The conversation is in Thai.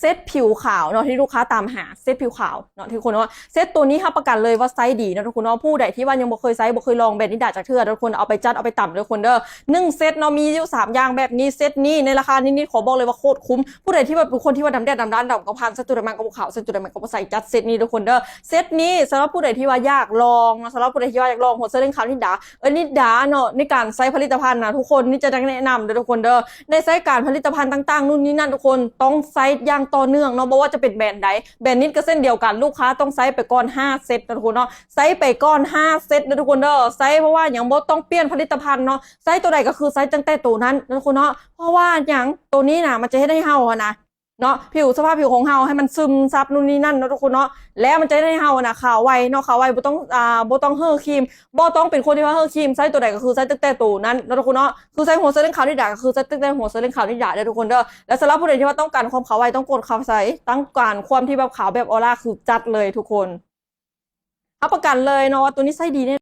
เซตผิวขาวเนาะที่ลูกค้าตามหาเซตผิวขาวเนาะที่คนว่าเซตตัวนี้รับประกันเลยว่าไซส์ดีนะทุกคนเนาะผู้ใดที่ว่ายังบ่เคยไซส์บ่เคยลองแบบนี้ด่าจากเทื่อทุกคนเอาไปจัดเอาไปต่ำทุกคนเด้อ1เซตเนาะมีอยู่3อย่างแบบนี้เซตนี้ในราคานี้ขอบอกเลยว่าโคตรคุ้มผู้ใดที่ว่าเป็นคนที่ว่าดำแดดดำด้านดำกระพันเซตตัวใดมันก็ขาวเซตตัวใดมันก็ใส่จัดเซตนี้ทุกคนเด้อเซตนี้สำหรับผู้ใดที่ว่าอยากลองสำหรับผู้ใดที่ว่าอยากลองหัวเสื้อเล่นขาวนิดานิดาเนาะในการใช้ผลิตภัณฑ์นะทุกคนนี่จะแนะนำเด้อทุกคนเด้อในใช้การผลิตภัณฑ์ต่างๆนู่นนี่นั่นทุกคนต้องใช้อย่างต่อเนื่องเนาะบ่ว่าจะเป็นแบรนด์ใดแบรนด์นี้ก็เส้นเดียวกันลูกค้าต้องใช้ไปก่อน5เซตนะทุกคนเนาะใช้ไปก่อน5เซตนะทุกคนเด้อใช้เพราะว่าอย่างบ่ต้องเปลี่ยนผลิตภัณฑ์เนาะใช้ตัวใดก็คือใช้ตั้งแต่ตัวนั้นนะทุกคนเนาะเพราะว่าอย่างตัวนี้นะมันจะให้เฮานะเนาะผิวสภาพผิวของเฮาให้มันซึมซับนู่นนี่นั่นเนาะทุกคนเนาะแล้วมันจะได้เฮานะขาวไวเนาะขาวไวบ่ต้องเฮอครีมบ่ต้องเป็นคนที่ว่าเฮอครีมใช้ตัวใดก็คือใช้ตั้งแต่ตัวนั้นเนาะทุกคนเนาะคือใช้หัวเซรั่มขาวที่ด่าก็คือใช้ตั้งแต่หัวเซรั่มขาวที่ด่าเด้อทุกคนเด้อแล้วสำหรับผู้ใดที่ว่าต้องการความขาวไวต้องกดขาวใสต้องการความที่แบบขาวแบบออร่าคือจัดเลยทุกคนรับประกันเลยเนาะว่าตัวนี้ใช้ดีแน่